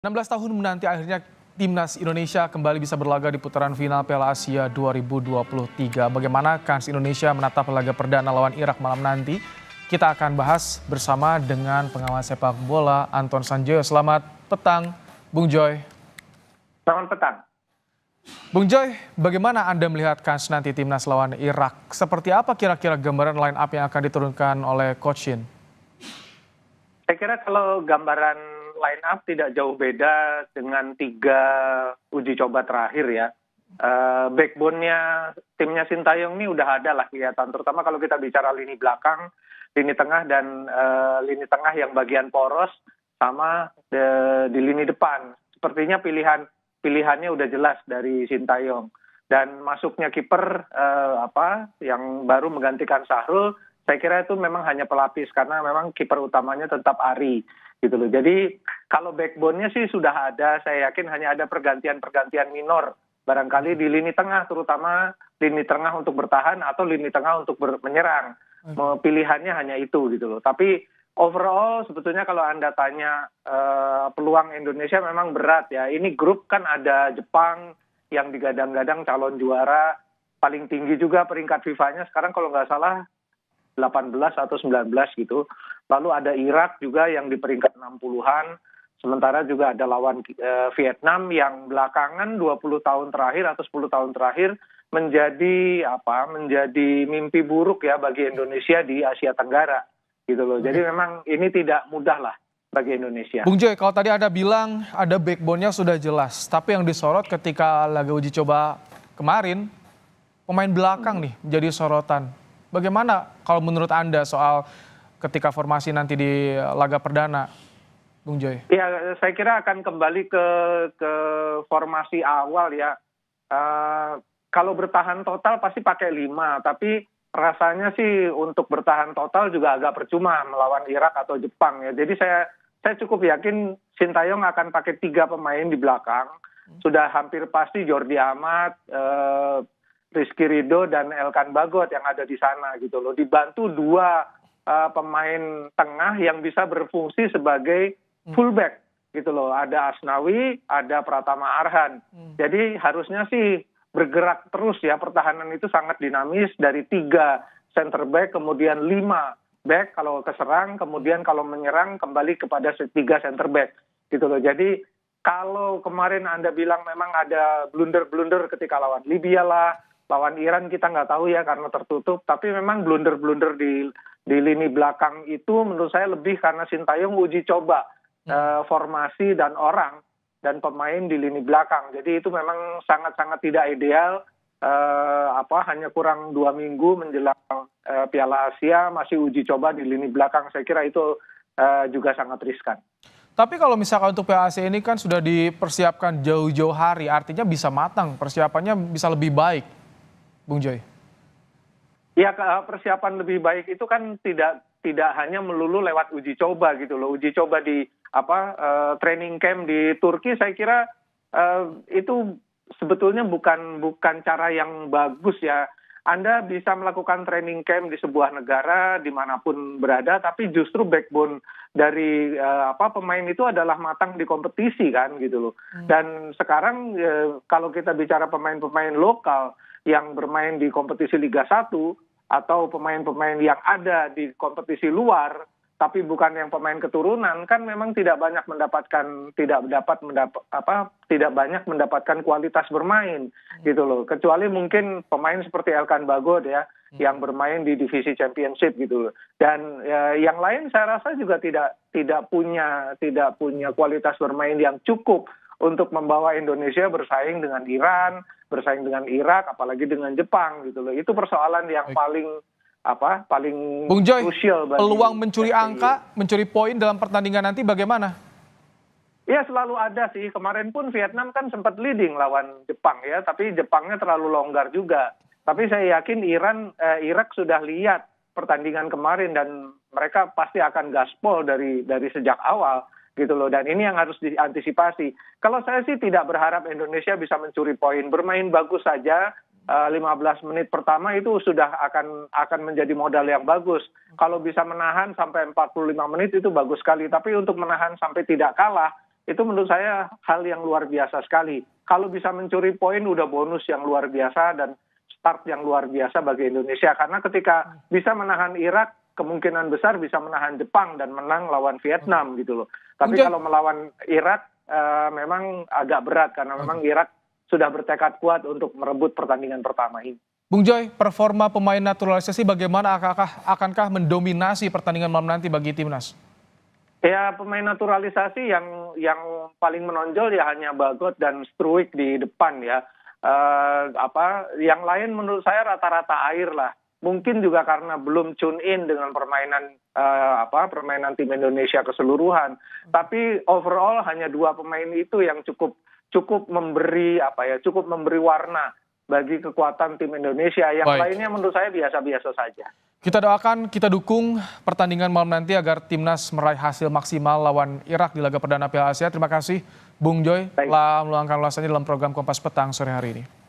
16 tahun menanti akhirnya Timnas Indonesia kembali bisa berlaga di putaran final Piala Asia 2023. Bagaimana kans Indonesia menatap laga perdana lawan Irak malam nanti? Kita akan bahas bersama dengan pengamat sepak bola Anton Sanjoyo. Selamat petang, Bung Joy. Selamat petang. Bung Joy, bagaimana Anda melihat kans nanti Timnas lawan Irak? Seperti apa kira-kira gambaran line up yang akan diturunkan oleh Coach Shin? Saya kira kalau gambaran line up tidak jauh beda dengan 3 uji coba terakhir ya. Backbone-nya timnya Sintayong ini udah ada lah kelihatan, terutama kalau kita bicara lini belakang, lini tengah dan lini tengah yang bagian poros sama di lini depan. Sepertinya pilihannya udah jelas dari Sintayong. Dan masuknya kiper yang baru menggantikan Sahrul, saya kira itu memang hanya pelapis karena memang kiper utamanya tetap Ari gitu loh. Jadi kalau backbone-nya sih sudah ada, saya yakin hanya ada pergantian minor barangkali di lini tengah, terutama lini tengah untuk bertahan atau lini tengah untuk menyerang. Pilihannya hanya itu gitu loh. Tapi overall sebetulnya kalau Anda tanya peluang Indonesia memang berat ya. Ini grup kan ada Jepang yang digadang-gadang calon juara paling tinggi juga peringkat FIFA-nya sekarang kalau nggak salah 18 atau 19 gitu. Lalu ada Irak juga yang di peringkat 60-an. Sementara juga ada lawan Vietnam yang belakangan 20 tahun terakhir atau 10 tahun terakhir menjadi mimpi buruk ya bagi Indonesia di Asia Tenggara gitu loh. Jadi memang ini tidak mudah lah bagi Indonesia. Bung Joy, kalau tadi Anda bilang ada backbone-nya sudah jelas, tapi yang disorot ketika laga uji coba kemarin pemain belakang nih menjadi sorotan. Bagaimana kalau menurut Anda soal ketika formasi nanti di laga perdana, Bung Joy? Ya, saya kira akan kembali ke formasi awal ya. Kalau bertahan total pasti pakai 5, tapi rasanya sih untuk bertahan total juga agak percuma melawan Irak atau Jepang ya. Jadi saya cukup yakin Sintayong akan pakai 3 pemain di belakang. Sudah hampir pasti Jordi Amat, Rizky Ridho dan Elkan Bagot yang ada di sana gitu loh. Dibantu 2 pemain tengah yang bisa berfungsi sebagai fullback gitu loh. Ada Asnawi, ada Pratama Arhan. Jadi harusnya sih bergerak terus ya, pertahanan itu sangat dinamis dari 3 center back kemudian 5 back kalau keserang, kemudian kalau menyerang kembali kepada 3 center back gitu loh. Jadi kalau kemarin Anda bilang memang ada blunder-blunder ketika lawan Libya lah, lawan Iran kita nggak tahu ya karena tertutup, tapi memang blunder-blunder di lini belakang itu menurut saya lebih karena Sintayong uji coba formasi dan orang dan pemain di lini belakang. Jadi itu memang sangat-sangat tidak ideal, hanya kurang 2 minggu menjelang Piala Asia masih uji coba di lini belakang. Saya kira itu juga sangat riskan. Tapi kalau misalkan untuk Piala Asia ini kan sudah dipersiapkan jauh-jauh hari, artinya bisa matang, persiapannya bisa lebih baik, Bung Joy. Ya, persiapan lebih baik itu kan tidak hanya melulu lewat uji coba gitu loh. Uji coba di training camp di Turki saya kira itu sebetulnya bukan cara yang bagus ya. Anda bisa melakukan training camp di sebuah negara dimanapun berada, tapi justru backbone dari pemain itu adalah matang di kompetisi kan gitu loh. Dan sekarang kalau kita bicara pemain-pemain lokal yang bermain di kompetisi Liga 1 atau pemain-pemain yang ada di kompetisi luar tapi bukan yang pemain keturunan kan memang tidak banyak mendapatkan kualitas bermain gitu loh. Kecuali mungkin pemain seperti Elkan Bagot ya yang bermain di divisi championship gitu loh. Dan yang lain saya rasa juga tidak punya kualitas bermain yang cukup untuk membawa Indonesia bersaing dengan Iran, bersaing dengan Irak, apalagi dengan Jepang gitu loh. Itu persoalan yang paling Bung Joy, krusial bagi peluang mencuri angka, mencuri poin dalam pertandingan nanti bagaimana? Ya selalu ada sih. Kemarin pun Vietnam kan sempat leading lawan Jepang ya, tapi Jepangnya terlalu longgar juga. Tapi saya yakin Irak sudah lihat pertandingan kemarin dan mereka pasti akan gaspol dari sejak awal gitu loh. Dan ini yang harus diantisipasi. Kalau saya sih tidak berharap Indonesia bisa mencuri poin, bermain bagus saja. 15 menit pertama itu sudah akan menjadi modal yang bagus. Kalau bisa menahan sampai 45 menit itu bagus sekali. Tapi untuk menahan sampai tidak kalah itu menurut saya hal yang luar biasa sekali. Kalau bisa mencuri poin udah bonus yang luar biasa dan start yang luar biasa bagi Indonesia. Karena ketika bisa menahan Irak, kemungkinan besar bisa menahan Jepang dan menang lawan Vietnam gitu loh. Tapi kalau melawan Irak memang agak berat karena memang Irak sudah bertekad kuat untuk merebut pertandingan pertama ini. Bung Joy, performa pemain naturalisasi bagaimana, akankah mendominasi pertandingan malam nanti bagi timnas? Ya, pemain naturalisasi yang paling menonjol ya hanya Bagot dan Struijk di depan ya. Yang lain menurut saya rata-rata air lah. Mungkin juga karena belum tune in dengan permainan tim Indonesia keseluruhan. Tapi overall hanya 2 pemain itu yang cukup memberi warna bagi kekuatan tim Indonesia. Yang lainnya menurut saya biasa-biasa saja. Kita doakan, kita dukung pertandingan malam nanti agar timnas meraih hasil maksimal lawan Irak di laga perdana Piala Asia. Terima kasih Bung Joy telah meluangkan ulasannya dalam program Kompas Petang sore hari ini.